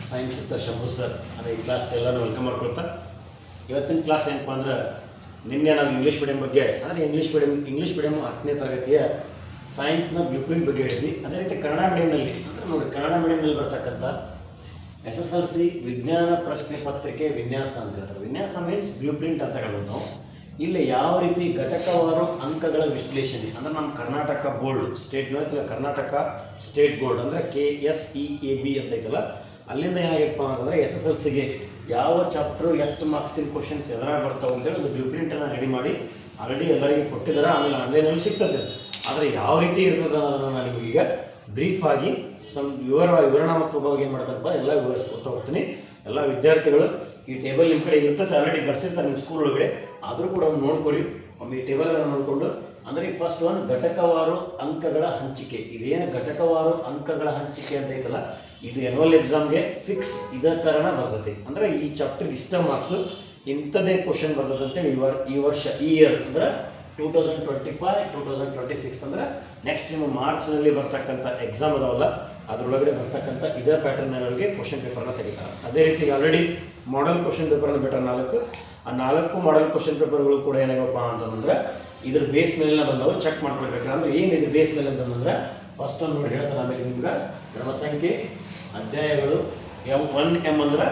Science ಇತ್ತ Shambhu sir ಅಂದರೆ ಈ ಕ್ಲಾಸ್ಗೆ ಎಲ್ಲರೂ ವೆಲ್ಕಮ್ ಮಾಡ್ಕೊಳ್ತಾ ಇವತ್ತಿನ ಕ್ಲಾಸ್ ಏನಪ್ಪ ಅಂದ್ರೆ ನಿನ್ನೆ ನಾವು ಇಂಗ್ಲೀಷ್ ಮೀಡಿಯಂ ಬಗ್ಗೆ ಅಂದರೆ ಇಂಗ್ಲೀಷ್ ಮೀಡಿಯಂ 10ನೇ ತರಗತಿಯ ಸೈನ್ಸ್ನ ಬ್ಲೂ ಪ್ರಿಂಟ್ ಬಗ್ಗೆ ಹೇಳಿದ್ವಿ. ಅದೇ ರೀತಿ ಕನ್ನಡ ಮೀಡಿಯಂನಲ್ಲಿ ಅಂದರೆ ನೋಡಿ ಕನ್ನಡ ಮೀಡಿಯಂನಲ್ಲಿ ಬರ್ತಕ್ಕಂಥ SSLC ವಿಜ್ಞಾನ ಪ್ರಶ್ನೆ ಪತ್ರಿಕೆ ವಿನ್ಯಾಸ ಅಂತ ಹೇಳ್ತಾರೆ. ವಿನ್ಯಾಸ ಮೀನ್ಸ್ ಬ್ಲೂ ಪ್ರಿಂಟ್ ಅಂತ ಹೇಳೋದು ನಾವು. ಇಲ್ಲಿ ಯಾವ ರೀತಿ ಘಟಕವಾರು ಅಂಕಗಳ ವಿಶ್ಲೇಷಣೆ ಅಂದರೆ ನಮ್ಮ ಕರ್ನಾಟಕ ಬೋರ್ಡ್ ಸ್ಟೇಟ್ ಅಥವಾ ಕರ್ನಾಟಕ ಸ್ಟೇಟ್ ಬೋರ್ಡ್ ಅಂದರೆ KSEAB ಅಂತ ಐತಲ್ಲ, ಅಲ್ಲಿಂದ ಏನಾಗಪ್ಪ ಅಂತಂದರೆ SSLCಗೆ ಯಾವ ಚಾಪ್ಟರ್ ಎಷ್ಟು ಮಾರ್ಕ್ಸಿನ ಕ್ವಶನ್ಸ್ ಎದುರಾಗಿ ಬರ್ತಾವೆ ಅಂತೇಳಿ ಒಂದು ಬ್ಲೂ ಪ್ರಿಂಟನ್ನು ರೆಡಿ ಮಾಡಿ ಆಲ್ರೆಡಿ ಎಲ್ಲರಿಗೂ ಕೊಟ್ಟಿದ್ದಾರೆ. ಆಮೇಲೆ ಆನ್ಲೈನಲ್ಲಿ ಸಿಗ್ತದೆ. ಆದರೆ ಯಾವ ರೀತಿ ಇರ್ತದೆ ಅನ್ನೋದನ್ನು ನಾನು ನಿಮಗೀಗ ಬ್ರೀಫಾಗಿ ವಿವರಣಾತ್ಮಕವಾಗಿ ಏನು ಮಾಡ್ತಾರಪ್ಪ ಎಲ್ಲ ವಿವರಿಸ್ಕೊತಾ ಹೋಗ್ತೀನಿ. ಎಲ್ಲ ವಿದ್ಯಾರ್ಥಿಗಳು ಈ ಟೇಬಲ್ ನಿಮ್ಮ ಕಡೆ ಇರ್ತದೆ, ಆಲ್ರೆಡಿ ಬರ್ಸಿರ್ತಾರೆ ನಿಮ್ಮ ಸ್ಕೂಲ್ ಒಳಗಡೆ, ಆದರೂ ಕೂಡ ಒಂದು ನೋಡ್ಕೊಳ್ಳಿ. ಒಮ್ಮೆ ಈ ಟೇಬಲನ್ನು ನೋಡಿಕೊಂಡು ಅಂದರೆ ಫಸ್ಟ್ ಒನ್ ಘಟಕವಾರು ಅಂಕಗಳ ಹಂಚಿಕೆ. ಇದೇನು ಘಟಕವಾರು ಅಂಕಗಳ ಹಂಚಿಕೆ ಅಂತ ಐತಲ್ಲ, ಇದು ಎನ್ಯುವಲ್ ಎಕ್ಸಾಮ್ಗೆ ಫಿಕ್ಸ್ ಇದೇ ಥರನ ಬರ್ತದೆ. ಅಂದರೆ ಈ ಚಾಪ್ಟರ್ಗೆ ಇಷ್ಟ ಮಾರ್ಕ್ಸು ಇಂಥದ್ದೇ ಕ್ವಶನ್ ಬರ್ತದೆ ಅಂತೇಳಿ ಈ ವರ್ಷ ಈ ಇಯರ್ ಅಂದರೆ 2025-2026 ಅಂದರೆ ನೆಕ್ಸ್ಟ್ ನಿಮ್ಮ ಮಾರ್ಚ್ನಲ್ಲಿ ಬರ್ತಕ್ಕಂಥ ಎಕ್ಸಾಮ್ ಅದಾವಲ್ಲ ಅದರೊಳಗಡೆ ಬರ್ತಕ್ಕಂಥ ಇದೇ ಪ್ಯಾಟರ್ನೊಳಗೆ ಕ್ವಶನ್ ಪೇಪರ್ನ ತೆಗಿತಾರೆ. ಅದೇ ರೀತಿ ಆಲ್ರೆಡಿ ಮಾಡೆಲ್ ಕ್ವಶನ್ ಪೇಪರ್ನ ಬಿಟ್ಟರೆ 4 ಆ 4 ಮಾಡೆಲ್ ಕ್ವಶನ್ ಪೇಪರ್ಗಳು ಕೂಡ ಏನಾಗಪ್ಪ ಅಂತಂದ್ರೆ ಇದ್ರ ಬೇಸ್ ಮೇಲೆ ಬಂದವು ಚೆಕ್ ಮಾಡ್ಕೊಳ್ಬೇಕು. ಅಂದ್ರೆ ಏನಿದೆ ಬೇಸ್ ಮೇಲೆ ಅಂತಂದ್ರೆ ಫಸ್ಟ್ ಒಂದು ನೋಡಿ ಹೇಳ್ತಾರೆ. ಆಮೇಲೆ ನಿಮ್ಗೆ ಕ್ರಮ ಸಂಖ್ಯೆ ಅಧ್ಯಾಯಗಳು M ಅಂದ್ರೆ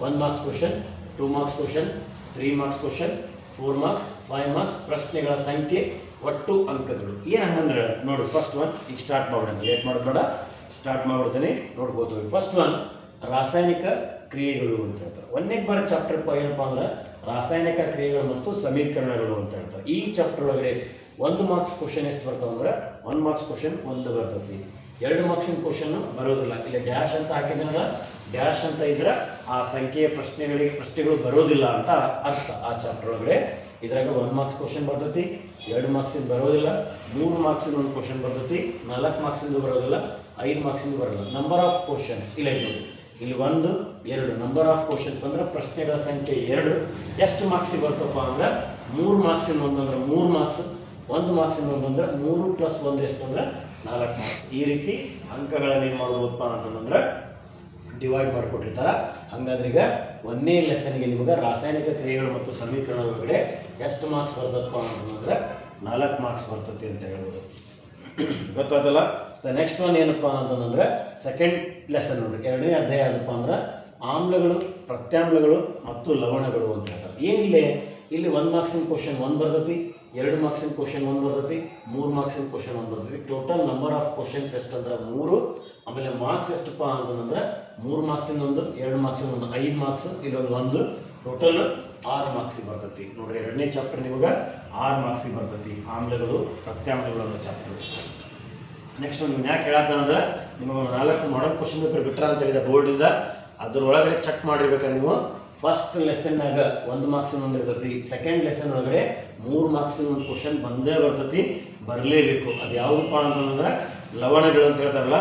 1 marks question, 2 marks question, 3 marks question, 4 marks, 5 marks, ಪ್ರಶ್ನೆಗಳ ಸಂಖ್ಯೆ, ಒಟ್ಟು ಅಂಕಗಳು. ಏನು ಹಂಗಂದ್ರೆ ನೋಡಿ ಫಸ್ಟ್ ಒನ್ ಈಗ ಸ್ಟಾರ್ಟ್ ಮಾಡೋಣ. ಲೇಟ್ ಮಾಡೋದು ಸ್ಟಾರ್ಟ್ ಮಾಡ್ಬಿಡ್ತೀನಿ, ನೋಡ್ಬೋದು. ಫಸ್ಟ್ ಒನ್ ರಾಸಾಯನಿಕ ಕ್ರಿಯೆಗಳು ಅಂತ ಹೇಳ್ತಾರೆ. 1ನೇ ಬಾರಿ ಚಾಪ್ಟರ್ ಏನಪ್ಪ ಅಂದ್ರೆ ರಾಸಾಯನಿಕ ಕ್ರಿಯೆಗಳು ಮತ್ತು ಸಮೀಕರಣಗಳು ಅಂತ ಹೇಳ್ತಾರೆ. ಈ ಚಾಪ್ಟರ್ ಒಳಗಡೆ 1 ಮಾರ್ಕ್ಸ್ ಕ್ವಶನ್ ಎಷ್ಟು ಬರ್ತಾವೆ ಅಂದ್ರೆ 1 ಮಾರ್ಕ್ಸ್ ಕ್ವಶನ್ 1 ಬರ್ತೈತಿ. 2 ಮಾರ್ಕ್ಸಿನ ಕ್ವಶನ್ ಬರೋದಿಲ್ಲ. ಇಲ್ಲಿ ಡ್ಯಾಶ್ ಅಂತ ಹಾಕಿದ್ರೆ ಡ್ಯಾಶ್ ಅಂತ ಇದ್ರೆ ಆ ಸಂಖ್ಯೆಯ ಪ್ರಶ್ನೆಗಳು ಬರೋದಿಲ್ಲ ಅಂತ ಅರ್ಥ. ಆ ಚಾಪ್ಟರ್ ಒಳಗಡೆ ಇದ್ರಾಗ 1 ಮಾರ್ಕ್ಸ್ ಕ್ವಶನ್ ಬರ್ತೈತಿ, 2 ಮಾರ್ಕ್ಸಿಂದ ಬರೋದಿಲ್ಲ, 3 ಮಾರ್ಕ್ಸಿಂದ ಒಂದು ಕ್ವಶನ್ ಬರ್ತೈತಿ, 4 ಮಾರ್ಕ್ಸಿಂದ ಬರೋದಿಲ್ಲ, 5 ಮಾರ್ಕ್ಸಿಂದ ಬರೋಲ್ಲ. ನಂಬರ್ ಆಫ್ ಕ್ವಶನ್ಸ್ ಇಲ್ಲ ಇಲ್ಲಿ 1, 2 ನಂಬರ್ ಆಫ್ ಕ್ವಶನ್ಸ್ ಅಂದ್ರೆ ಪ್ರಶ್ನೆಗಳ ಸಂಖ್ಯೆ 2 ಎಷ್ಟು ಮಾರ್ಕ್ಸಿಗೆ ಬರ್ತಪ್ಪ ಅಂದ್ರೆ 3 ಮಾರ್ಕ್ಸಿನ ಒಂದು ಅಂದ್ರೆ 3 ಮಾರ್ಕ್ಸ್, 1 ಮಾರ್ಕ್ಸಿನ ಒಂದು ಅಂದ್ರೆ 3 + 1 ಎಷ್ಟು ಅಂದ್ರೆ 4 ಮಾರ್ಕ್ಸ್. ಈ ರೀತಿ ಅಂಕಗಳನ್ನು ಏನು ಮಾಡ್ಬೋದಪ್ಪ ಅಂತಂದ್ರೆ ಡಿವೈಡ್ ಮಾಡಿಕೊಟ್ಟಿರ್ತಾರೆ. ಹಾಗಾದ್ರೆ ಈಗ 1ನೇ ಲೆಸನ್ಗೆ ನಿಮಗೆ ರಾಸಾಯನಿಕ ಕ್ರಿಯೆಗಳು ಮತ್ತು ಸಮೀಕರಣ ಒಳಗಡೆ ಎಷ್ಟು ಮಾರ್ಕ್ಸ್ ಬರ್ತದಪ್ಪ ಅಂತಂದ್ರೆ 4 ಮಾರ್ಕ್ಸ್ ಬರ್ತೈತಿ ಅಂತ ಹೇಳ್ಬೋದು. ಗೊತ್ತಾದಲ್ಲ. ಸೊ ನೆಕ್ಸ್ಟ್ ಒನ್ ಏನಪ್ಪ ಅಂತಂದ್ರೆ ಸೆಕೆಂಡ್ ಲೆಸನ್ ನೋಡ್ರಿ. 2ನೇ ಅಧ್ಯಾಯ ಯಾವ್ದಪ್ಪ ಅಂದ್ರೆ ಆಮ್ಲಗಳು, ಪ್ರತ್ಯಾಮ್ಲಗಳು ಮತ್ತು ಲವಣಗಳು ಅಂತ ಹೇಳ್ತಾರೆ. ಏನಿಲ್ಲ ಇಲ್ಲಿ 1 ಮಾರ್ಕ್ಸಿನ ಕ್ವಶನ್ 1 ಬರ್ತೈತಿ, 2 ಮಾರ್ಕ್ಸಿನ ಕ್ವಶನ್ 1 ಬರ್ತೈತಿ, 3 ಮಾರ್ಕ್ಸಿನ ಕ್ವಶನ್ 1 ಬರ್ತೈತಿ. ಟೋಟಲ್ ನಂಬರ್ ಆಫ್ ಕ್ವಶನ್ಸ್ ಎಷ್ಟಂದ್ರೆ 3. ಆಮೇಲೆ ಮಾರ್ಕ್ಸ್ ಎಷ್ಟಪ್ಪ ಅಂತಂದ್ರೆ 3 ಮಾರ್ಕ್ಸಿನ ಒಂದು, 2 ಮಾರ್ಕ್ಸಿನ ಒಂದು, 5 ಮಾರ್ಕ್ಸ್, ಇಲ್ಲೊಂದು 1, ಟೋಟಲ್ 6 ಮಾರ್ಕ್ಸಿಗೆ ಬರ್ತೈತಿ. ನೋಡ್ರಿ 2ನೇ ಚಾಪ್ಟರ್ ನಿಮಗೆ 6 ಮಾರ್ಕ್ಸಿಗೆ ಬರ್ತೈತಿ. ಆಮ್ಲಗಳು ಪ್ರತ್ಯಾಮ್ಲಗಳು ಅನ್ನೋ ಚಾಪ್ಟರ್. ನೆಕ್ಸ್ಟ್ ನೀವು ಯಾಕೆ ಹೇಳತ್ತ ಅಂದ್ರೆ ನಿಮಗೆ 4 ಮಾಡಲ್ ಕ್ವಶನ್ ಪೇಪರ್ ಬಿಟ್ರ ಅಂತ ಹೇಳಿದ ಬೋರ್ಡಿಂದ ಅದ್ರೊಳಗಡೆ ಚೆಕ್ ಮಾಡಿರ್ಬೇಕಾದ್ರೆ ನೀವು ಫಸ್ಟ್ ಲೆಸನ್ನಾಗ 1 ಮಾರ್ಕ್ಸಿನ ಒಂದು ಇರ್ತೈತಿ, ಸೆಕೆಂಡ್ ಲೆಸನ್ ಒಳಗಡೆ 3 ಮಾರ್ಕ್ಸಿನ ಒಂದು ಕ್ವಶನ್ ಬಂದೇ ಬರ್ತೈತಿ, ಬರಲೇಬೇಕು. ಅದು ಯಾವುದಪ್ಪ ಅಂತಂದ್ರೆ ಲವಣಗಳು ಅಂತ ಹೇಳ್ತಾರಲ್ಲ,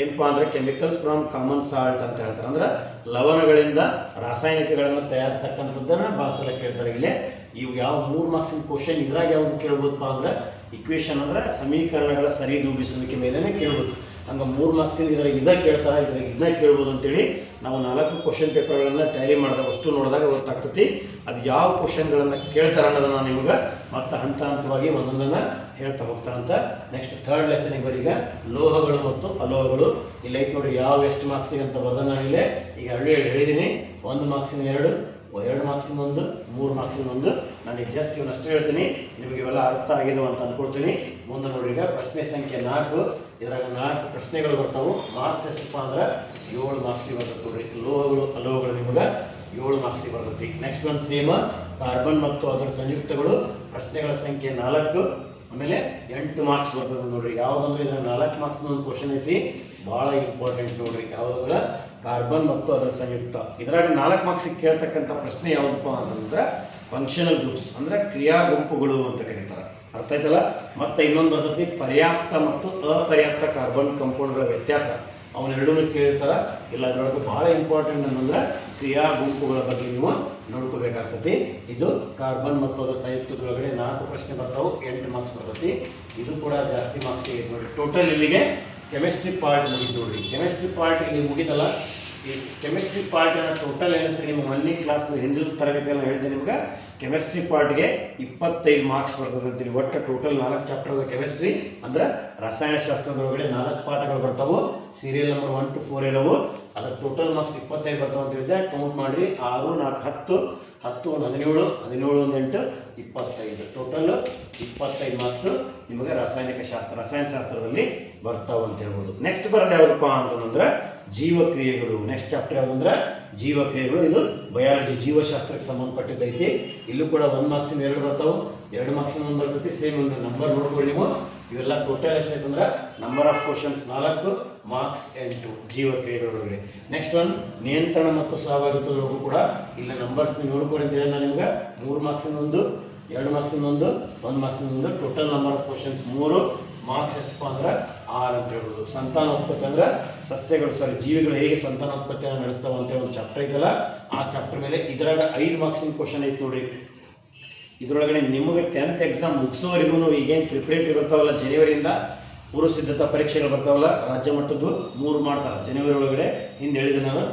ಏನಪ್ಪ ಅಂದರೆ ಕೆಮಿಕಲ್ಸ್ ಫ್ರಮ್ ಕಾಮನ್ ಸಾಲ್ಟ್ ಅಂತ ಹೇಳ್ತಾರೆ. ಅಂದ್ರೆ ಲವಣಗಳಿಂದ ರಾಸಾಯನಿಕಗಳನ್ನು ತಯಾರಿಸ್ತಕ್ಕಂಥದ್ದನ್ನು ಭಾಳ ಕೇಳ್ತಾರೆ. ಇಲ್ಲಿ ಇವು ಯಾವ 3 ಮಾರ್ಕ್ಸಿನ ಕ್ವಶನ್ ಇದ್ರಾಗ ಯಾವ್ದು ಕೇಳ್ಬೋದಪ್ಪ ಅಂದ್ರೆ ಇಕ್ವೇಷನ್ ಅಂದ್ರೆ ಸಮೀಕರಣಗಳ ಸರಿದೂಗಿಸುವಿಕೆ ಮೇಲೇ ಕೇಳ್ಬೋದು. ಹಂಗೆ 3 ಮಾರ್ಕ್ಸಿನ ಇದ್ರಾಗ ಕೇಳ್ತಾರೆ, ಇದ್ರಾಗ ಇದನ್ನ ಕೇಳ್ಬೋದು ಅಂತೇಳಿ ನಾವು 4 ಕ್ವಶನ್ ಪೇಪರ್ಗಳನ್ನು ಟ್ಯಾಲಿ ಮಾಡಿದಾಗ ಅಷ್ಟು ನೋಡಿದಾಗ ಗೊತ್ತಾಗ್ತೈತಿ ಅದು ಯಾವ ಕ್ವಶನ್ಗಳನ್ನು ಕೇಳ್ತಾರೆ ಅನ್ನೋದನ್ನು ನಿಮಗೆ ಮತ್ತೆ ಹಂತವಾಗಿ ಒಂದೊಂದನ್ನು ಹೇಳ್ತಾ ಹೋಗ್ತಾರಂತ. ನೆಕ್ಸ್ಟ್ ಥರ್ಡ್ ಲೆಸನಿಗೆ ಬರೀಗ ಲೋಹಗಳು ಮತ್ತು ಅಲೋಹಗಳು. ಇಲ್ಲಿ ಐತೆ ನೋಡಿ ಯಾವ ಎಷ್ಟು ಮಾರ್ಕ್ಸಿಗೆ ಅಂತ ಬರ್ದ. ನಾನು ಇಲ್ಲೇ ಈಗ ಹೇಳಿದ್ದೀನಿ 1 ಮಾರ್ಕ್ಸಿನ 2, 2 ಮಾರ್ಕ್ಸಿನ 1, 3 ಮಾರ್ಕ್ಸಿನ 1. ನಾನು ಈಗ ಜಸ್ಟ್ ಇವನ್ನಷ್ಟು ಹೇಳ್ತೀನಿ, ನಿಮಗೆ ಇವೆಲ್ಲ ಅರ್ಥ ಆಗಿದವು ಅಂತ ಅಂದ್ಕೊಳ್ತೀನಿ. ಮುಂದೆ ನೋಡಿ ಈಗ ಪ್ರಶ್ನೆ ಸಂಖ್ಯೆ 4. ಇದ್ರಾಗ 4 ಪ್ರಶ್ನೆಗಳು ಬರ್ತಾವೆ. ಮಾರ್ಕ್ಸ್ ಎಷ್ಟಪ್ಪ ಅಂದ್ರೆ 7 ಮಾರ್ಕ್ಸಿಗೆ ಬರ್ತದೆ. ನೋಡ್ರಿ ಲೋಹಗಳು ಅಲೋಹಗಳು ನಿಮಗೆ 7 ಮಾರ್ಕ್ಸಿಗೆ ಬರ್ತೈತಿ. ನೆಕ್ಸ್ಟ್ ಒಂದು ಸೇಮ್ ಕಾರ್ಬನ್ ಮತ್ತು ಅದರ ಸಂಯುಕ್ತಗಳು, ಪ್ರಶ್ನೆಗಳ ಸಂಖ್ಯೆ 4, ಆಮೇಲೆ 8 ಮಾರ್ಕ್ಸ್ ಬರ್ತದೆ. ನೋಡ್ರಿ ಯಾವುದಂದ್ರೆ ಇದ್ರ 4 ಮಾರ್ಕ್ಸ್ ಒಂದು ಕ್ವಶನ್ ಐತಿ, ಭಾಳ ಇಂಪಾರ್ಟೆಂಟ್ ನೋಡ್ರಿ. ಯಾವುದಂದ್ರೆ ಕಾರ್ಬನ್ ಮತ್ತು ಅದರ ಸಂಯುಕ್ತ. ಇದ್ರಾಗ 4 ಮಾರ್ಕ್ಸಿಗೆ ಕೇಳ್ತಕ್ಕಂಥ ಪ್ರಶ್ನೆ ಯಾವುದಪ್ಪ ಅಂತಂದ್ರೆ ಫಂಕ್ಷನಲ್ ಗ್ರೂಪ್ಸ್ ಅಂದ್ರೆ ಕ್ರಿಯಾ ಗುಂಪುಗಳು ಅಂತ ಕರೀತಾರೆ. ಅರ್ಥ ಆಯ್ತಲ್ಲ. ಮತ್ತೆ ಇನ್ನೊಂದು ಬರ್ತೈತಿ ಪರ್ಯಾಪ್ತ ಮತ್ತು ಅಪರ್ಯಾಪ್ತ ಕಾರ್ಬನ್ ಕಂಪೌಂಡ್ಗಳ ವ್ಯತ್ಯಾಸ. ಅವನ್ನೆರಡೂ ಕೇಳ್ತಾರ. ಇಲ್ಲ ಅದರೊಳಗೆ ಭಾಳ ಇಂಪಾರ್ಟೆಂಟ್ ಅಂತಂದ್ರೆ ಕ್ರಿಯಾ ಗುಂಪುಗಳ ಬಗ್ಗೆ ನೀವು ನೋಡ್ಕೋಬೇಕಾಗ್ತತಿ. ಇದು ಕಾರ್ಬನ್ ಮತ್ತು ಅದರ ಸಂಯುಕ್ತದೊಳಗಡೆ 4 ಪ್ರಶ್ನೆ ಬರ್ತಾವೆ, 8 ಮಾರ್ಕ್ಸ್ ಬರ್ತೈತಿ. ಇದು ಕೂಡ ಜಾಸ್ತಿ ಮಾರ್ಕ್ಸ್ ಇದೆ ನೋಡಿ. ಟೋಟಲ್ ಇಲ್ಲಿಗೆ ಕೆಮಿಸ್ಟ್ರಿ ಪಾರ್ಟ್ ಮುಗಿದು ನೋಡ್ರಿ. ಕೆಮಿಸ್ಟ್ರಿ ಪಾರ್ಟ್ ಇಲ್ಲಿ ಮುಗಿದಲ್ಲ, ಈ ಕೆಮಿಸ್ಟ್ರಿ ಪಾರ್ಟಿನ ಟೋಟಲ್ ಏನಿಸ್ರಿ ನಿಮ್ಮ ಮೊನ್ನೆ ಕ್ಲಾಸ್ ಹಿಂದಿನ ತರಗತಿಯಲ್ಲಿ ಹೇಳಿದೆ ನಿಮ್ಗೆ ಕೆಮಿಸ್ಟ್ರಿ ಪಾರ್ಟ್ಗೆ 25 ಮಾರ್ಕ್ಸ್ ಬರ್ತದೆ ಅಂತೀರಿ. ಒಟ್ಟು ಟೋಟಲ್ 4 ಚಾಪ್ಟರ್ ಅದ ಕೆಮಿಸ್ಟ್ರಿ ಅಂದ್ರೆ ರಸಾಯನಶಾಸ್ತ್ರದೊಳಗಡೆ 4 ಪಾಠಗಳು ಬರ್ತಾವೆ. Serial number 1 to 4 ಇರೋವು. ಅದರ ಟೋಟಲ್ ಮಾರ್ಕ್ಸ್ 25 ಬರ್ತಾವೆ ಅಂತ ಹೇಳಿದ್ದೆ. ಕೌಂಟ್ ಮಾಡಿರಿ 6 4 10 10 1 17 17 1 8 25 ಟೋಟಲ್ 25 ಮಾರ್ಕ್ಸ್ ನಿಮಗೆ ರಸಾಯನಶಾಸ್ತ್ರದಲ್ಲಿ ಬರ್ತಾವೆ ಅಂತ ಹೇಳ್ಬೋದು. ನೆಕ್ಸ್ಟ್ ಬರೋದು ಯಾವುದಪ್ಪ ಅಂತಂದ್ರೆ ಜೀವಕ್ರಿಯೆಗಳು. ನೆಕ್ಸ್ಟ್ ಚಾಪ್ಟರ್ ಯಾವುದಂದ್ರೆ ಜೀವಕ್ರಿಯೆಗಳು. ಇದು ಬಯಾಲಜಿ ಜೀವಶಾಸ್ತ್ರಕ್ಕೆ ಸಂಬಂಧಪಟ್ಟಿದ್ದೈತಿ. ಇಲ್ಲೂ ಕೂಡ 1 ಮಾರ್ಕ್ಸಿನ 2 ಬರ್ತಾವೆ, 2 ಮಾರ್ಕ್ಸಿನ 1 ಬರ್ತೈತಿ. ಸೇಮ್ ಒಂದು ನಂಬರ್ ನೋಡ್ಕೊಳ್ಳಿ ನೀವು. ಇವೆಲ್ಲ ಟೋಟಲ್ ಎಷ್ಟೈತಂದ್ರೆ ನಂಬರ್ ಆಫ್ ಕ್ವಶನ್ಸ್ 4 ಮಾರ್ಕ್ಸ್ 8 ಜೀವಕ್ರಿಯೆಗಳೊಳಗಡೆ. ನೆಕ್ಸ್ಟ್ ಒನ್ ನಿಯಂತ್ರಣ ಮತ್ತು ಸಹಭಾಗಿತ್ವದೊಳಗೂ ಕೂಡ ಇಲ್ಲ ನಂಬರ್ಸ್ ನೋಡ್ಕೊಳ್ಳಿ ಅಂತ ಹೇಳಿ ನಾನು ನಿಮ್ಗೆ 3 ಮಾರ್ಕ್ಸಿನ 1 2 ಮಾರ್ಕ್ಸಿನ 1 1 ಮಾರ್ಕ್ಸಿನ 1 total number of questions 3 marks ಎಷ್ಟಪ್ಪ ಅಂದ್ರೆ 6 ಅಂತ ಹೇಳ್ಬೋದು. ಸಂತಾನೋತ್ಪತ್ತಿ ಅಂದ್ರೆ ಸಸ್ಯಗಳು ಜೀವಿಗಳು ಹೇಗೆ ಸಂತಾನೋತ್ಪತ್ತಿಯನ್ನು ನಡೆಸ್ತಾವ ಅಂತ ಒಂದು ಚಾಪ್ಟರ್ ಐತಲ್ಲ, ಆ ಚಾಪ್ಟರ್ ಮೇಲೆ ಇದ್ರಾಗ 5 ಮಾರ್ಕ್ಸಿನ ಕ್ವಶನ್ ಐತೆ ನೋಡ್ರಿ. ಇದರೊಳಗಡೆ ನಿಮಗೆ 10th ಎಕ್ಸಾಮ್ ಮುಗಿಸೋವರೆಗೂ ಈಗೇನು ಪ್ರಿಪ್ರೇಟರಿ ಬರ್ತಾವಲ್ಲ, ಜನವರಿಯಿಂದ ಪೂರ್ವ ಸಿದ್ಧತಾ ಪರೀಕ್ಷೆಗಳು ಬರ್ತಾವಲ್ಲ ರಾಜ್ಯ ಮಟ್ಟದ್ದು 3 ಮಾಡ್ತಾರೆ ಜನವರಿ ಒಳಗಡೆ. ಹಿಂದೆ ಹೇಳಿದೆ ನಾನು,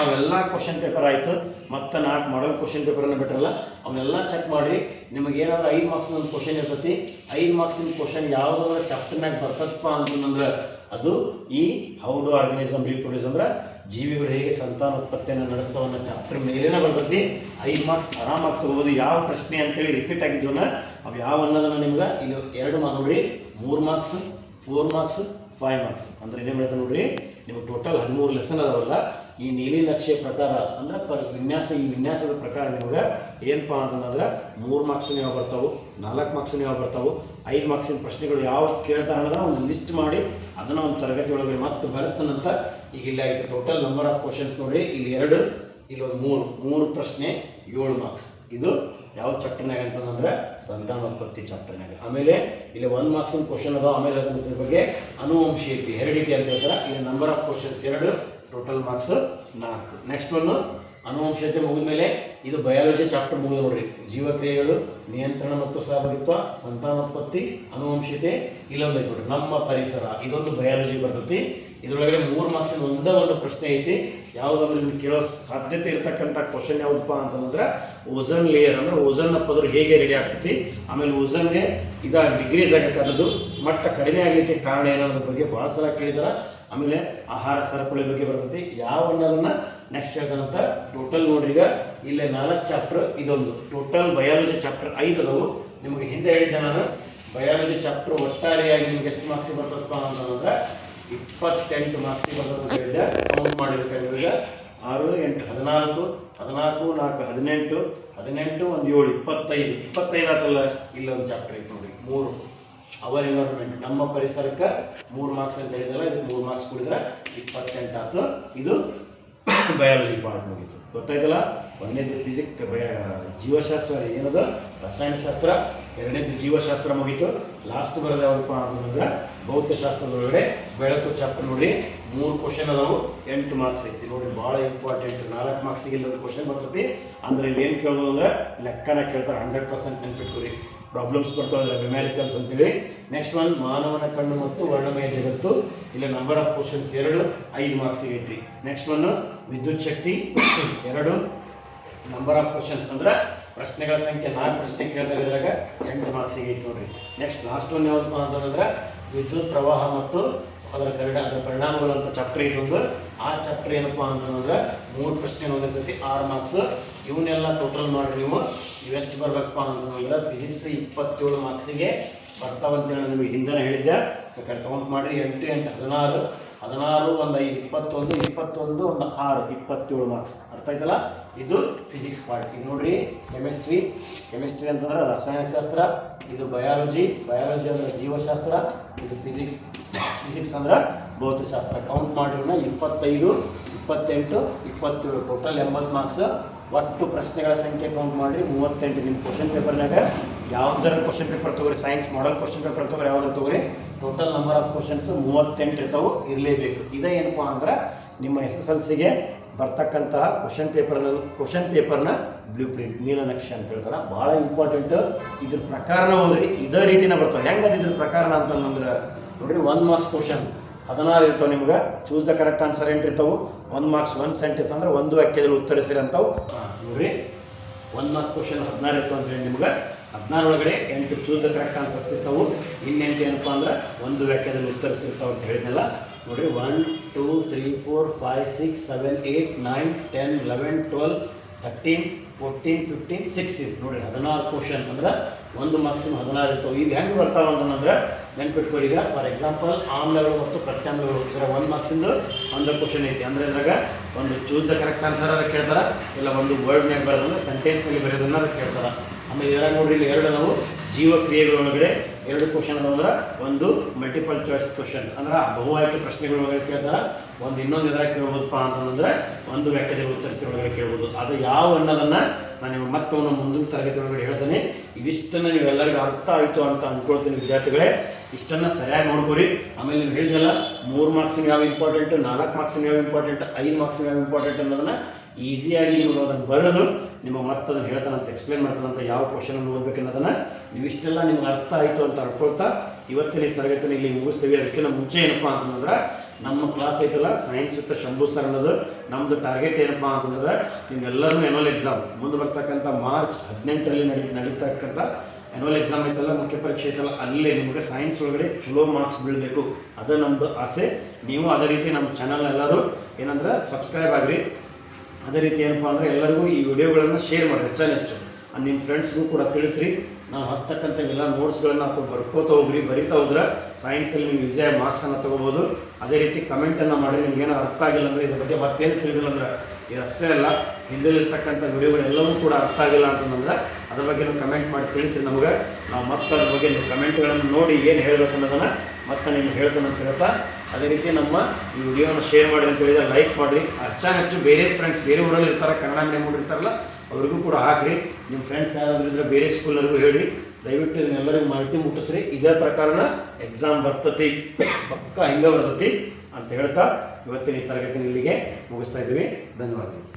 ಅವೆಲ್ಲ ಕ್ವಶನ್ ಪೇಪರ್ ಆಯಿತು. ಮತ್ತು 4 ಮಾಡಲ್ ಕ್ವಶನ್ ಪೇಪರನ್ನು ಬಿಟ್ಟರಲ್ಲ, ಅವನ್ನೆಲ್ಲ ಚೆಕ್ ಮಾಡಿರಿ. ನಿಮಗೆ ಏನಾದರೂ 5 ಮಾರ್ಕ್ಸಿನ ಒಂದು ಕ್ವಶನ್ ಇರ್ತೈತಿ. 5 ಮಾರ್ಕ್ಸಿನ ಕ್ವಶನ್ ಯಾವುದಾದ್ರು ಚಾಪ್ಟರ್ನಾಗ ಬರ್ತದಪ್ಪ ಅಂತಂದ್ರೆ ಅದು ಈ ಹೌ ಡು ಆರ್ಗನಿಸಮ್ ರೀಪ್ರೊಡ್ಯೂಸ್ ಅಂದ್ರೆ ಜೀವಿಗಳು ಹೇಗೆ ಸಂತಾನೋತ್ಪತ್ತಿಯನ್ನು ನಡೆಸ್ತಾವ ಅನ್ನೋ ಚಾಪ್ಟರ್ ಮೇಲೇನೆ ಬರ್ತೈತಿ. 5 ಮಾರ್ಕ್ಸ್ ಆರಾಮಾಗಿ ತಗೋಬೋದು. ಯಾವ ಪ್ರಶ್ನೆ ಅಂತೇಳಿ ರಿಪೀಟ್ ಆಗಿದ್ವನ್ನ ಅವು ಯಾವ ಅನ್ನೋದನ್ನು ನಿಮ್ಗೆ ಇಲ್ಲಿ 2 ನೋಡ್ರಿ, 3 ಮಾರ್ಕ್ಸ್ 4 ಮಾರ್ಕ್ಸ್ 5 ಮಾರ್ಕ್ಸ್ ಅಂದ್ರೆ ಏನೇ ಹೇಳ್ತಾ ನೋಡ್ರಿ. ನಿಮಗೆ ಟೋಟಲ್ 13 ಲೆಸನ್ ಅದಾವಲ್ಲ, ಈ ನೀಲಿ ನಕ್ಷೆ ಪ್ರಕಾರ ಅಂದ್ರೆ ಈ ವಿನ್ಯಾಸದ ಪ್ರಕಾರ ನಿಮ್ಗೆ ಏನಪ್ಪಾ ಅಂತಂದ್ರೆ 3 ಮಾರ್ಕ್ಸ್ ಯಾವ ಬರ್ತಾವೆ, 4 ಮಾರ್ಕ್ಸ್ ಯಾವ ಬರ್ತಾವೆ, 5 ಮಾರ್ಕ್ಸಿನ ಪ್ರಶ್ನೆಗಳು ಯಾವ ಕೇಳ್ತಾ ಅನ್ನೋದನ್ನ ಒಂದು ಲಿಸ್ಟ್ ಮಾಡಿ ಅದನ್ನ ಒಂದು ತರಗತಿ ಒಳಗಡೆ ಮತ್ತೆ ಬರೆಸ್ತಾನಂತ. ಈಗ ಇಲ್ಲಿ ಆಯಿತು ಟೋಟಲ್ ನಂಬರ್ ಆಫ್ ಕ್ವಶನ್ಸ್ ನೋಡ್ರಿ. ಇಲ್ಲಿ 2 ಇಲ್ಲೊಂದು 3 ಪ್ರಶ್ನೆ 7 ಮಾರ್ಕ್ಸ್. ಇದು ಯಾವ ಚಾಪ್ಟರ್ನಾಗ ಅಂತಂದ್ರೆ ಸಂತಾನೋತ್ಪತ್ತಿ ಚಾಪ್ಟರ್ನಾಗ. ಆಮೇಲೆ ಇಲ್ಲಿ 1 ಮಾರ್ಕ್ಸಿನ ಕ್ವಶನ್ ಅದಾವ. ಆಮೇಲೆ ಅದ್ರ ಬಗ್ಗೆ ಅನುವಂಶೀಯತೆ ಹೆರಿಡಿಟಿ ಅಂತ ಹೇಳ್ತಾರೆ. ಇಲ್ಲಿ number of questions 2 total marks 4. Next ಒಂದು ಅನುವಂಶೀಯತೆ ಮುಗಿದ್ಮೇಲೆ ಇದು ಬಯಾಲಜಿ ಚಾಪ್ಟರ್ ಮುಗಿದು ನೋಡ್ರಿ. ಜೀವಕ್ರಿಯೆಗಳು, ನಿಯಂತ್ರಣ ಮತ್ತು ಸಹಭಾಗಿತ್ವ, ಸಂತಾನೋತ್ಪತ್ತಿ, ಅನುವಂಶೀಯತೆ. ಇಲ್ಲೊಂದೈತೆ ನೋಡ್ರಿ ನಮ್ಮ ಪರಿಸರ. ಇದೊಂದು ಬಯಾಲಜಿ ಬರ್ತೈತಿ. ಇದರೊಳಗಡೆ 3 ಮಾರ್ಕ್ಸಿನ ಒಂದು ಪ್ರಶ್ನೆ ಐತಿ. ಯಾವುದಾದ್ರೂ ನಿಮ್ಗೆ ಕೇಳೋ ಸಾಧ್ಯತೆ ಇರತಕ್ಕಂಥ ಕ್ವಶನ್ ಯಾವುದಪ್ಪ ಅಂತಂದ್ರೆ ಓಝೋನ್ ಲೇಯರ್ ಅಂದ್ರೆ ಓಝೋನ್ನ ಪದರ ಹೇಗೆ ರೆಡಿ ಆಗ್ತೈತಿ, ಆಮೇಲೆ ಓಝೋನ್ಗೆ ಡಿಗ್ರೀಸ್ ಆಗಕ್ಕದ್ದು ಮಟ್ಟ ಕಡಿಮೆ ಆಗಲಿಕ್ಕೆ ಕಾರಣ ಏನನ್ನೋದ್ರ ಬಗ್ಗೆ ಭಾಳ ಸಲ ಕೇಳಿದಾರೆ. ಆಮೇಲೆ ಆಹಾರ ಸರಪಳಿ ಬಗ್ಗೆ ಬರ್ತೈತಿ. ಯಾವ ಅನ್ನೋದನ್ನ ನೆಕ್ಸ್ಟ್ ಹೇಳ್ತಾನಂತ. ಟೋಟಲ್ ನೋಡ್ರಿ, ಈಗ ಇಲ್ಲೇ 4 ಚಾಪ್ಟರ್, ಇದೊಂದು ಟೋಟಲ್ ಬಯಾಲಜಿ ಚಾಪ್ಟರ್ 5 ಅದಾವು. ನಿಮಗೆ ಹಿಂದೆ ಹೇಳಿದ್ದೆ ನಾನು, ಬಯಾಲಜಿ ಚಾಪ್ಟರ್ ಒಟ್ಟಾರೆಯಾಗಿ ನಿಮ್ಗೆ ಎಷ್ಟು ಮಾರ್ಕ್ಸಿಗೆ ಬರ್ತದಪ್ಪ ಅಂತಂದ್ರೆ 28 ಮಾರ್ಕ್ಸಿಗೆ ಬರ್ತದೆ ಅಂತ ಹೇಳಿದೆ. ಕೌಂಟ್ ಮಾಡಿರ್ಬೇಕಾದ್ರೆ ಈಗ 6 8 14 14 4 18 18 1 7 25 ಆತಲ್ಲ. ಇಲ್ಲೊಂದು ಚಾಪ್ಟರ್ ಐತೆ ನೋಡ್ರಿ 3 ಅವರ್ ಎನ್ವೈರನ್ಮೆಂಟ್ ನಮ್ಮ ಪರಿಸರಕ್ಕೆ 3 ಮಾರ್ಕ್ಸ್ ಅಂತ ಹೇಳಿದಲ್ಲ. ಇದಕ್ಕೆ 3 ಮಾರ್ಕ್ಸ್ ಕೊಡಿದ್ರೆ 28 ಆಯ್ತು. ಇದು ಬಯಾಲಜಿ ಪಾರ್ಟ್ ಮುಗೀತು. ಗೊತ್ತಾಯ್ತಲ್ಲ. 1ನೇದು ಫಿಸಿಕ್ಸ್ ಜೀವಶಾಸ್ತ್ರ ಏನದು ರಸಾಯನಶಾಸ್ತ್ರ, 2ನೇದು ಜೀವಶಾಸ್ತ್ರ ಮುಗೀತು. ಲಾಸ್ಟ್ ಬರೋದು ಯಾವಪ್ಪ ಅಂತಂದ್ರೆ ಭೌತಶಾಸ್ತ್ರದೊಳಗಡೆ ಬೆಳಕು ಚಾಪ್ಟರ್ ನೋಡ್ರಿ. 3 ಕ್ವಶನ್ ಅದಾವು, 8 ಮಾರ್ಕ್ಸ್ ಐತಿ ನೋಡ್ರಿ. ಭಾಳ ಇಂಪಾರ್ಟೆಂಟ್. 4 ಮಾರ್ಕ್ಸಿಗೆ ಇಲ್ಲೊಂದು ಕ್ವಶನ್ ಬರ್ತೈತಿ. ಅಂದ್ರೆ ಇಲ್ಲಿ ಏನು ಕೇಳೋದು ಅಂದ್ರೆ ಲೆಕ್ಕನ ಕೇಳ್ತಾರೆ. 100% ನೆನ್ಪಿಟ್ಕೊರಿ. ಪ್ರಾಬ್ಲಮ್ಸ್ ಬರ್ತಾವೆ ನ್ಯೂಮ್ಯಾರಿಕಲ್ಸ್ ಅಂತೇಳಿ. ನೆಕ್ಸ್ಟ್ ಒನ್ ಮಾನವನ ಕಣ್ಣು ಮತ್ತು ವರ್ಣಮಯ ಜಗತ್ತು. ಇಲ್ಲಿ ನಂಬರ್ ಆಫ್ ಕ್ವಶನ್ಸ್ 2 5 ಮಾರ್ಕ್ಸಿಗೆ ಐತಿ. ನೆಕ್ಸ್ಟ್ ಒನ್ ವಿದ್ಯುತ್ ಶಕ್ತಿ 2 ನಂಬರ್ ಆಫ್ ಕ್ವಶನ್ಸ್ ಅಂದ್ರೆ ಪ್ರಶ್ನೆಗಳ ಸಂಖ್ಯೆ 4 ಪ್ರಶ್ನೆ ಕೇಳ್ತಾರೆ. ಇದ್ರಾಗ 8 ಮಾರ್ಕ್ಸಿಗೆ ಐತಿ ನೋಡ್ರಿ. ನೆಕ್ಸ್ಟ್ ಲಾಸ್ಟ್ ಒನ್ ಯಾವಪ್ಪ ಅಂತಂದ್ರೆ ವಿದ್ಯುತ್ ಪ್ರವಾಹ ಮತ್ತು ಅದರ ಪರಿಣಾಮಗಳು ಅಂತ ಚಾಪ್ಟರ್ ಇದೊಂದು. ಆ ಚಾಪ್ಟರ್ ಏನಪ್ಪಾ ಅಂತಂದ್ರೆ 3 ಪ್ರಶ್ನೆ ಓದಿರ್ತೈತಿ, 6 ಮಾರ್ಕ್ಸ್. ಇವನ್ನೆಲ್ಲ ಟೋಟಲ್ ಮಾಡಿ ನೀವು ಇವೆಷ್ಟು ಬರ್ಬೇಕಪ್ಪ ಅಂತಂದ್ರೆ ಫಿಸಿಕ್ಸ್ 27 ಮಾರ್ಕ್ಸಿಗೆ ಬರ್ತಾವಂತೇಳಿ ನಿಮಗೆ ಹಿಂದೆ ಹೇಳಿದ್ದೆ. ಬೇಕಾದ್ರೆ ಕೌಂಟ್ ಮಾಡಿರಿ. 8 8 16 16 1 5 21 21 1 6 27 ಮಾರ್ಕ್ಸ್. ಅರ್ಥ ಆಯ್ತಲ್ಲ. ಇದು ಫಿಸಿಕ್ಸ್ ಪಾರ್ಟ್. ಈಗ ನೋಡ್ರಿ ಕೆಮಿಸ್ಟ್ರಿ ಅಂತಂದ್ರೆ ರಸಾಯನಶಾಸ್ತ್ರ, ಇದು ಬಯಾಲಜಿ ಅಂದ್ರೆ ಜೀವಶಾಸ್ತ್ರ, ಇದು ಫಿಸಿಕ್ಸ್ ಅಂದ್ರೆ ಭೌತಶಾಸ್ತ್ರ. ಕೌಂಟ್ ಮಾಡಿರೋಣ 25 28 27 ಟೋಟಲ್ 80 ಮಾರ್ಕ್ಸ್. ಒಟ್ಟು ಪ್ರಶ್ನೆಗಳ ಸಂಖ್ಯೆ ಕೌಂಟ್ ಮಾಡಿರಿ 38. ನಿಮ್ಮ ಕ್ವಶನ್ ಪೇಪರ್ನಾಗ ಯಾವ್ದಾರ ಕ್ವಶನ್ ಪೇಪರ್ ತಗೋರಿ, ಸೈನ್ಸ್ ಮಾಡಲ್ ಕ್ವಶನ್ ಪೇಪರ್ ತಗೋರಿ, ಯಾವ್ದಾರು ತಗೋರಿ, ಟೋಟಲ್ ನಂಬರ್ ಆಫ್ ಕ್ವಶನ್ಸ್ 38 ಇರ್ತಾವೆ, ಇರಲೇಬೇಕು. ಇದೇ ಏನಪ್ಪಾ ಅಂದ್ರೆ ನಿಮ್ಮ SSLCಗೆ ಬರ್ತಕ್ಕಂತಹ ಕ್ವಶನ್ ಪೇಪರ್ನ ಬ್ಲೂ ಪ್ರಿಂಟ್ ನೀಲನಕ್ಷೆ ಅಂತ ಹೇಳ್ತಾರೆ. ಭಾಳ ಇಂಪಾರ್ಟೆಂಟ್. ಇದ್ರ ಪ್ರಕಾರನ ಓದ್ರಿ. ಇದೇ ರೀತಿನ ಬರ್ತಾವೆ. ಹೆಂಗದ ಇದ್ರ ಪ್ರಕಾರನ ಅಂತಂದ್ರೆ ನೋಡ್ರಿ 1 ಮಾರ್ಕ್ಸ್ ಕ್ವಶನ್ 16 ಇರ್ತಾವೆ ನಿಮ್ಗೆ. ಚೂಸ್ ದ ಕರೆಕ್ಟ್ ಆನ್ಸರ್ ಏನಿರ್ತಾವೆ 1 ಮಾರ್ಕ್ಸ್ 1 ಸೆಂಟೆನ್ಸ್ ಅಂದ್ರೆ ಒಂದು ವಾಕ್ಯದಲ್ಲಿ ಉತ್ತರಿಸಿರಿ ಅಂತಾವು. ನೋಡ್ರಿ 1 ಮಾರ್ಕ್ಸ್ ಕ್ವಶನ್ 16 ಇರ್ತಾವೆ ಅಂತ ಹೇಳಿ ನಿಮ್ಗೆ 16 ಒಳಗಡೆ 8 ಚೂಸ್ ದ ಕರೆಕ್ಟ್ ಆನ್ಸರ್ಸ್ ಇರ್ತಾವೆ. ಇನ್ನು 8 ಏನಪ್ಪ ಅಂದ್ರೆ ಒಂದು ವಾಕ್ಯದಲ್ಲಿ ಉತ್ತರಿಸಿರ್ತಾವೆ ಅಂತ ಹೇಳಿದ್ನಲ್ಲ. ನೋಡ್ರಿ 1 2 3 4 5 6 7 8 9 10 11 12 13 14 15 16 ನೋಡ್ರಿ 16 ಕ್ವಶನ್ ಅಂದ್ರೆ 1 ಮಾರ್ಕ್ಸಿನ 16 ಇರ್ತಾವೆ. ಇವು ಹೆಂಗೆ ಬರ್ತಾವ ಅಂತಂದ್ರೆ ನೆನ್ಪಿಟ್ಕೋರಿ. ಈಗ ಫಾರ್ ಎಕ್ಸಾಂಪಲ್ ಆಮ್ಲಗಳು ಮತ್ತು ಪ್ರತ್ಯಾಮ್ಲಗಳು ಇದರ 1 ಮಾರ್ಕ್ಸಿಂದು ಒಂದು ಕ್ವಶನ್ ಐತಿ ಅಂದ್ರೆ ಇದ್ರಾಗ ಒಂದು ಚೂಸ್ ದ ಕರೆಕ್ಟ್ ಆನ್ಸರ್ ಅದ ಕೇಳ್ತಾರ, ಇಲ್ಲ ಒಂದು ವರ್ಡ್ನಾಗ ಬರೋದನ್ನ ಸೆಂಟೆನ್ಸ್ನಲ್ಲಿ ಬರೆಯೋದನ್ನ ಕೇಳ್ತಾರ. ಆಮೇಲೆ ಇದ್ರಾಗ ನೋಡ್ರಿ ಇಲ್ಲಿ 2 ಅದಾವು ಜೀವ ಕ್ರಿಯೆಗಳೊಳಗಡೆ 2 ಕ್ವಶನ್ ಅದಾವಂದ್ರೆ ಒಂದು ಮಲ್ಟಿಪಲ್ ಚಾಯ್ಸ್ ಕ್ವಶನ್ಸ್ ಅಂದ್ರೆ ಬಹು ಆಯ್ಕೆ ಪ್ರಶ್ನೆಗಳೊಳಗಡೆ ಕೇಳ್ತಾರ, ಒಂದು ಇನ್ನೊಂದು ಎದುರಾಗ ಕೇಳ್ಬೋದಪ್ಪ ಅಂತಂದ್ರೆ ಒಂದು ವ್ಯಾಖ್ಯಾನದಲ್ಲಿ ಉತ್ತರಿಸಿ ಒಳಗಡೆ ಕೇಳ್ಬೋದು. ಅದು ಯಾವ ಅನ್ನೋದನ್ನ ನಾನು ನಿಮಗೆ ಮತ್ತೊಂದು ಮುಂದಿನ ತರಗತಿ ಒಳಗಡೆ ಹೇಳ್ತೇನೆ. ಇದಿಷ್ಟನ್ನು ನೀವೆಲ್ಲರಿಗೂ ಅರ್ಥ ಆಯಿತು ಅಂತ ಅಂದ್ಕೊಳ್ತೀನಿ ವಿದ್ಯಾರ್ಥಿಗಳೇ. ಇಷ್ಟನ್ನು ಸರಿಯಾಗಿ ನೋಡ್ಕೊರಿ. ಆಮೇಲೆ ನೀವು ಹೇಳಿದಲ್ಲ 3 ಮಾರ್ಕ್ಸಿನ ಯಾವ ಇಂಪಾರ್ಟೆಂಟ್, 4 ಮಾರ್ಕ್ಸಿನ ಯಾವ ಇಂಪಾರ್ಟೆಂಟ್, 5 ಮಾರ್ಕ್ಸಿನ ಯಾವ ಇಂಪಾರ್ಟೆಂಟ್ ಅನ್ನೋದನ್ನ ಈಸಿಯಾಗಿ ನೀವು ಅದನ್ನು ಬರೋದು ನಿಮಗೆ ಮತ್ತೆ ಅದನ್ನು ಹೇಳ್ತಾನಂತ ಎಕ್ಸ್ಪ್ಲೇನ್ ಮಾಡ್ತಾನಂತ ಯಾವ ಕ್ವಶನನ್ನು ಓದಬೇಕು ಅನ್ನೋದನ್ನು ಇವಿಷ್ಟೆಲ್ಲ ನಿಮ್ಗೆ ಅರ್ಥ ಆಯಿತು ಅಂತ ಅನ್ಕೊಳ್ತಾ ಇವತ್ತಿನ ತರಗತಿನ ಇಲ್ಲಿ ಮುಗಿಸ್ತೀವಿ. ಅದಕ್ಕಿಂತ ಮುಂಚೆ ಏನಪ್ಪ ಅಂತಂದ್ರೆ ನಮ್ಮ ಕ್ಲಾಸ್ ಐತಲ್ಲ ಸೈನ್ಸ್ ವಿತ್ ಶಂಭು ಸರ್ ಅನ್ನೋದು ನಮ್ಮದು ಟಾರ್ಗೆಟ್ ಏನಪ್ಪ ಅಂತಂದ್ರೆ ನಿಮ್ಗೆಲ್ಲರೂ ಎನ್ಯುವಲ್ ಎಕ್ಸಾಮ್ ಮುಂದೆ ಬರ್ತಕ್ಕಂಥ ಮಾರ್ಚ್ 18ರಲ್ಲಿ ನಡೀತಕ್ಕಂಥ ಎನ್ಯುವಲ್ ಎಕ್ಸಾಮ್ ಐತಲ್ಲ, ಮುಖ್ಯ ಪರೀಕ್ಷೆ ಐತಲ್ಲ, ಅಲ್ಲೇ ನಿಮಗೆ ಸೈನ್ಸ್ ಒಳಗಡೆ ಚಲೋ ಮಾರ್ಕ್ಸ್ ಬೀಳಬೇಕು. ಅದು ನಮ್ಮದು ಆಸೆ. ನೀವು ಅದೇ ರೀತಿ ನಮ್ಮ ಚಾನಲ್ ಎಲ್ಲರೂ ಏನಂದ್ರೆ ಸಬ್ಸ್ಕ್ರೈಬ್ ಆಗಿರಿ. ಅದೇ ರೀತಿ ಏನಪ್ಪ ಅಂದರೆ ಎಲ್ಲರಿಗೂ ಈ ವಿಡಿಯೋಗಳನ್ನು ಶೇರ್ ಮಾಡಿ ಹೆಚ್ಚು ನಿಮ್ಮ ಫ್ರೆಂಡ್ಸ್ಗೂ ಕೂಡ ತಿಳಿಸ್ರಿ. ನಾವು ಹಾಕ್ತಕ್ಕಂಥ ಎಲ್ಲ ನೋಟ್ಸ್ಗಳನ್ನ ಅಥವಾ ಬರ್ಕೋತಾ ಹೋಗ್ರಿ. ಬರಿತಾ ಹೋದ್ರೆ ಸೈನ್ಸಲ್ಲಿ ನೀವು ಈಸಿಯಾಗಿ ಮಾರ್ಕ್ಸನ್ನು ತೊಗೋಬೋದು. ಅದೇ ರೀತಿ ಕಮೆಂಟನ್ನು ಮಾಡಿ ನಿಮ್ಗೇನೋ ಅರ್ಥ ಆಗಿಲ್ಲ ಅಂದರೆ ಇದ್ರ ಬಗ್ಗೆ ಮತ್ತೇನು ತಿಳಿದಿಲ್ಲ ಅಂದ್ರೆ ಇದಷ್ಟೇ ಅಲ್ಲ, ಹಿಂದಲ್ಲಿರ್ತಕ್ಕಂಥ ವಿಡಿಯೋಗಳೆಲ್ಲವೂ ಕೂಡ ಅರ್ಥ ಆಗಿಲ್ಲ ಅಂತಂದ್ರೆ ಅದ್ರ ಬಗ್ಗೆ ನೀವು ಕಮೆಂಟ್ ಮಾಡಿ ತಿಳಿಸ್ರಿ ನಮಗೆ. ನಾವು ಮತ್ತೆ ಅದ್ರ ಬಗ್ಗೆ ನೀವು ಕಮೆಂಟ್ಗಳನ್ನು ನೋಡಿ ಏನು ಹೇಳಬೇಕು ಅನ್ನೋದನ್ನು ಮತ್ತೆ ನಿಮ್ಗೆ ಹೇಳ್ತಾನೆ ಅಂತ ಹೇಳ್ತಾ, ಅದೇ ರೀತಿ ನಮ್ಮ ಈ ವಿಡಿಯೋನ ಶೇರ್ ಮಾಡಿ ಅಂತ ಹೇಳಿದ್ರೆ ಲೈಕ್ ಮಾಡಿರಿ. ಹೆಚ್ಚು ಬೇರೆ ಫ್ರೆಂಡ್ಸ್ ಬೇರೆ ಊರಲ್ಲಿ ಇರ್ತಾರೆ, ಕನ್ನಡ ಮೀಡಿಯಮ್ ಇರ್ತಾರಲ್ಲ ಅವ್ರಿಗೂ ಕೂಡ ಹಾಕಿರಿ. ನಿಮ್ಮ ಫ್ರೆಂಡ್ಸ್ ಯಾರಾದರೂ ಇದ್ರೆ ಬೇರೆ ಸ್ಕೂಲ್ನವ್ರಿಗೂ ಹೇಳಿ. ದಯವಿಟ್ಟು ಇದನ್ನೆಲ್ಲರಿಗೂ ಮಾಹಿತಿ ಮುಟ್ಟಿಸ್ರಿ. ಇದೇ ಪ್ರಕಾರನ ಎಕ್ಸಾಮ್ ಬರ್ತತಿ, ಪಕ್ಕ ಹಿಂಗೆ ಬರ್ತತಿ ಅಂತ ಹೇಳ್ತಾ ಇವತ್ತಿನ ಈ ತರಗತಿನ ಇಲ್ಲಿಗೆ ಮುಗಿಸ್ತಾ ಇದ್ದೀವಿ. ಧನ್ಯವಾದಗಳು.